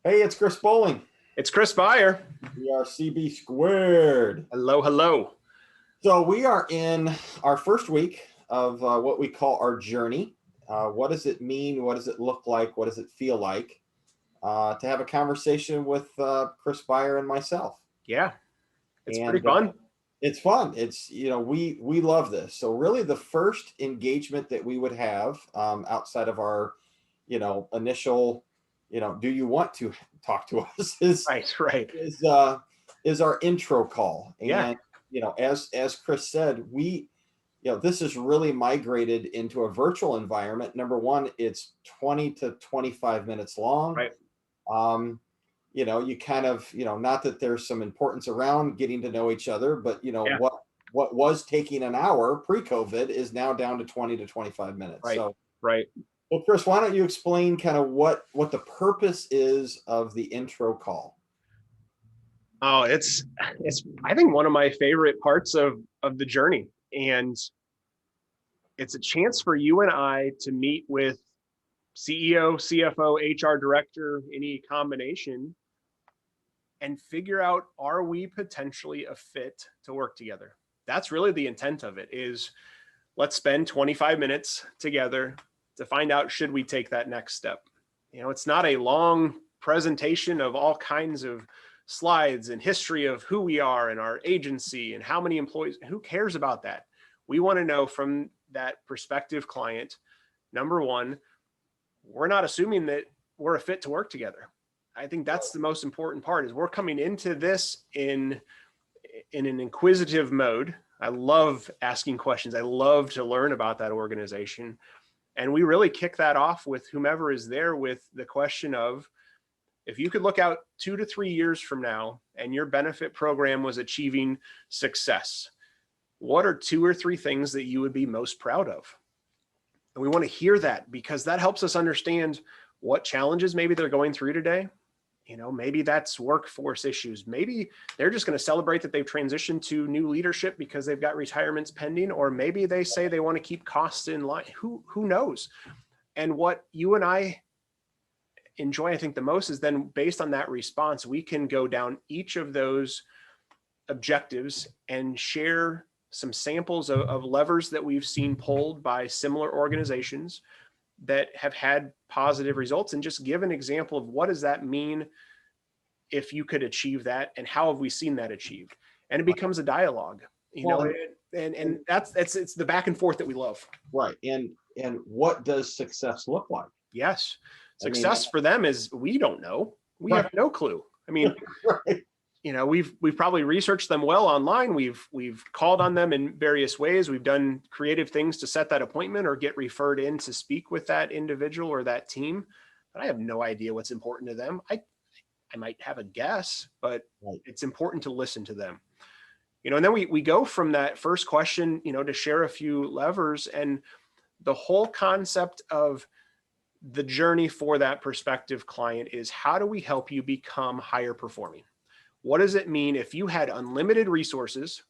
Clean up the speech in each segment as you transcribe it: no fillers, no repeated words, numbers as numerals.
Hey, it's Chris Bowling. It's Chris Beyer. We are CB squared. Hello, hello. So we are in our first week of what we call our journey. What does it mean? What does it look like? What does it feel like to have a conversation with Chris Beyer and myself? Yeah, it's pretty And fun. it's fun. It's we love this. So really, the first engagement that we would have outside of our initial do you want to talk to us Right, right. is uh is our intro call. Yeah, And as Chris said, we this is really migrated into a virtual environment. Number one, it's 20 to 25 minutes long. right. um you kind of, not that there's some importance around getting to know each other, but Yeah, what was taking an hour pre-COVID is now down to 20 to 25 minutes. right, So right. well, Chris, why don't you explain kind of what the purpose is of the intro call? Oh, it's I think one of my favorite parts of the journey. And it's a chance for you and I to meet with CEO, CFO, HR director, any combination, and figure out, are we potentially a fit to work together? That's really the intent of it. Is let's spend 25 minutes together to find out, should we take that next step. It's not a long presentation of all kinds of slides and history of who we are and our agency and how many employees. Who cares about that? We want to know from that prospective client, number one, we're not assuming that we're a fit to work together. I think that's the most important part. Is we're coming into this in an inquisitive mode. I love asking questions. I love to learn about that organization. And we really kick that off with whomever is there with the question of, if you could look out 2 to 3 years from now and your benefit program was achieving success, what are 2 or 3 things that you would be most proud of? And we want to hear that, because that helps us understand what challenges maybe they're going through today. Maybe that's workforce issues. Maybe they're just going to celebrate that they've transitioned to new leadership because they've got retirements pending, or maybe they say they want to keep costs in line. Who knows? And what you and I enjoy, I think, the most is then, based on that response, we can go down each of those objectives and share some samples of levers that we've seen pulled by similar organizations that have had positive results, and just give an example of, what does that mean if you could achieve that, and how have we seen that achieved? And it becomes a dialogue, Well, and that's it's the back and forth that we love. right. And what does success look like? Yes. I mean, Success for them is, we don't know. We right, have no clue. I mean, right. we've probably researched them well online. We've called on them in various ways. We've done creative things to set that appointment or get referred in to speak with that individual or that team. But I have no idea what's important to them. I might have a guess, but Right. it's important to listen to them. And then we go from that first question, to share a few levers, and the whole concept of the journey for that prospective client is, how do we help you become higher performing? What does it mean if you had unlimited resources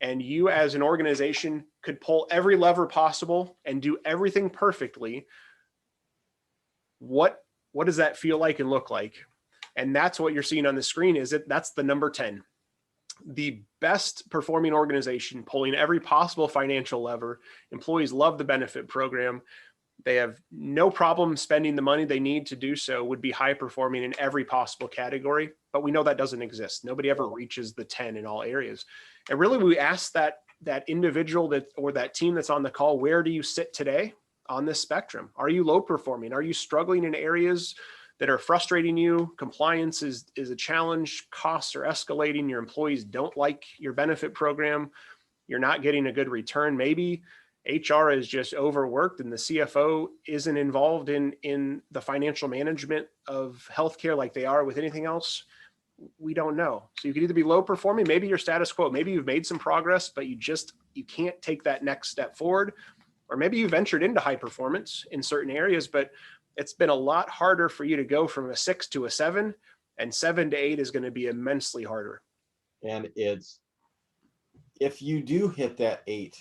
and you as an organization could pull every lever possible and do everything perfectly? What does that feel like and look like? And that's what you're seeing on the screen. That's the number 10. The best performing organization, pulling every possible financial lever. Employees love the benefit program. They have no problem spending the money they need to do so, would be high performing in every possible category. But we know that doesn't exist. Nobody ever reaches the 10 in all areas. And really, we ask that individual or that team that's on the call, where do you sit today on this spectrum? Are you low performing? Are you struggling in areas that are frustrating you? Compliance is a challenge. Costs are escalating. Your employees don't like your benefit program. You're not getting a good return. Maybe HR is just overworked and the CFO isn't involved in the financial management of healthcare like they are with anything else. We don't know. So you could either be low performing, maybe you're status quo, maybe you've made some progress, but you can't take that next step forward. Or maybe you ventured into high performance in certain areas, but it's been a lot harder for you to go from a 6 to a 7, and 7 to 8 is going to be immensely harder. And it's, if you do hit that 8,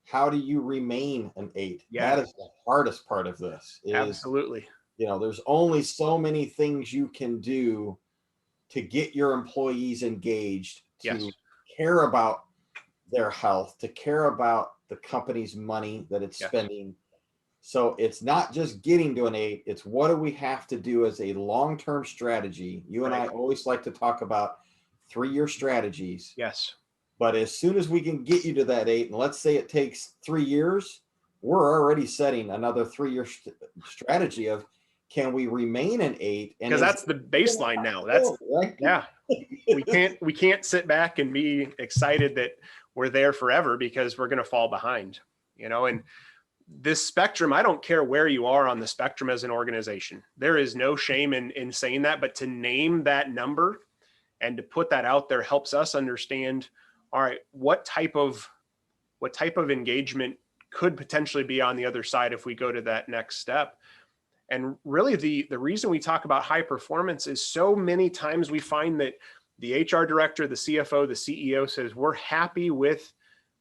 how do you remain an 8? Yeah, That is the hardest part of this. absolutely. There's only so many things you can do to get your employees engaged, to Yes. care about their health, to care about the company's money that it's Yes. spending. So it's not just getting to an 8, it's what do we have to do as a long-term strategy. You and Right. I always like to talk about 3-year strategies, Yes. but as soon as we can get you to that 8, and let's say it takes 3 years, we're already setting another 3-year strategy of, can we remain an 8? And Because is that's the baseline now. That's, right? yeah. We can't sit back and be excited that we're there forever, because we're going to fall behind, and this spectrum, I don't care where you are on the spectrum as an organization. There is no shame in saying that, but to name that number and to put that out there helps us understand, all right, what type of engagement could potentially be on the other side if we go to that next step. And really the reason we talk about high performance is so many times we find that the HR director, the CFO, the CEO says, we're happy with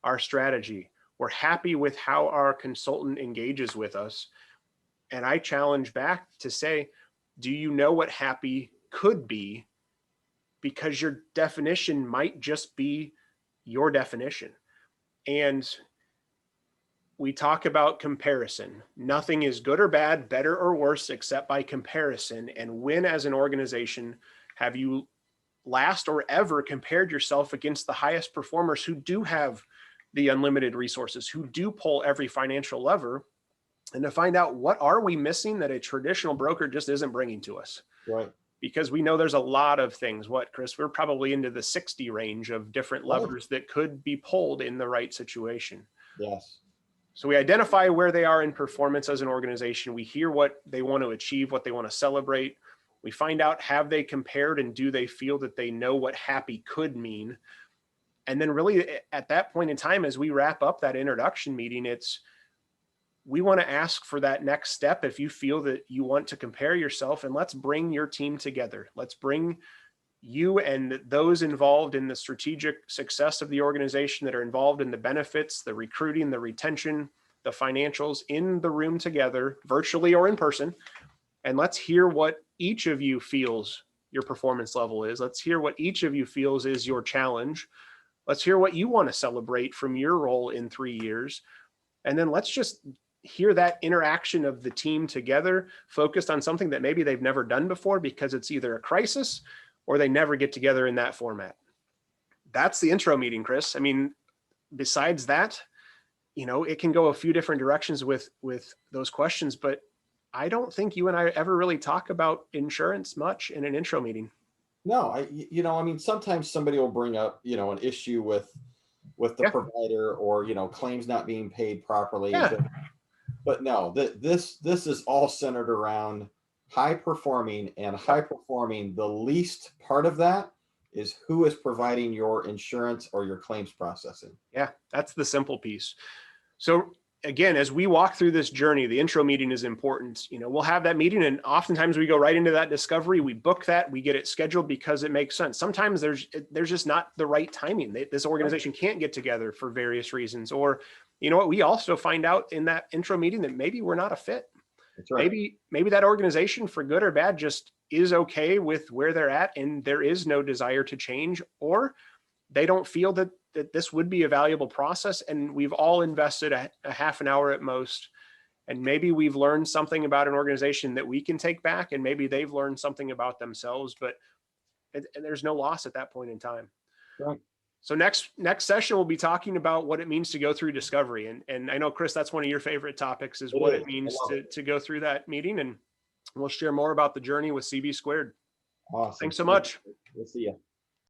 our strategy. We're happy with how our consultant engages with us. And I challenge back to say, do you know what happy could be? Because your definition might just be your definition. And we talk about comparison. Nothing is good or bad, better or worse, except by comparison. And when, as an organization, have you last or ever compared yourself against the highest performers who do have the unlimited resources, who do pull every financial lever, and to find out what are we missing that a traditional broker just isn't bringing to us? Right. Because we know there's a lot of things. What, Chris? We're probably into the 60 range of different levers that could be pulled in the right situation. Yes. So we identify where they are in performance as an organization. We hear what they want to achieve, what they want to celebrate. We find out, have they compared, and do they feel that they know what happy could mean? And then really at that point in time, as we wrap up that introduction meeting, we want to ask for that next step. If you feel that you want to compare yourself, and let's bring your team together. Let's bring you and those involved in the strategic success of the organization, that are involved in the benefits, the recruiting, the retention, the financials, in the room together, virtually or in person. And let's hear what each of you feels your performance level is. Let's hear what each of you feels is your challenge. Let's hear what you want to celebrate from your role in 3 years. And then let's just hear that interaction of the team together, focused on something that maybe they've never done before, because it's either a crisis or they never get together in that format. That's the intro meeting, Chris. I mean, besides that, it can go a few different directions with those questions, but I don't think you and I ever really talk about insurance much in an intro meeting. No, I mean, sometimes somebody will bring up, an issue with the Yeah. provider, or, claims not being paid properly. Yeah. But no, this is all centered around high performing, and high performing. The least part of that is who is providing your insurance or your claims processing. Yeah. That's the simple piece. So again, as we walk through this journey, the intro meeting is important. We'll have that meeting, and oftentimes we go right into that discovery. We book that, we get it scheduled because it makes sense. Sometimes there's just not the right timing. This organization can't get together for various reasons, or what, we also find out in that intro meeting that maybe we're not a fit. That's right. Maybe that organization, for good or bad, just is okay with where they're at, and there is no desire to change, or they don't feel that this would be a valuable process, and we've all invested a half an hour at most, and maybe we've learned something about an organization that we can take back, and maybe they've learned something about themselves, but and there's no loss at that point in time. Right. So next session, we'll be talking about what it means to go through discovery, and I know, Chris, that's one of your favorite topics, is what it means to go through that meeting, and we'll share more about the journey with CB Squared. Awesome. Thanks so much. We'll see you.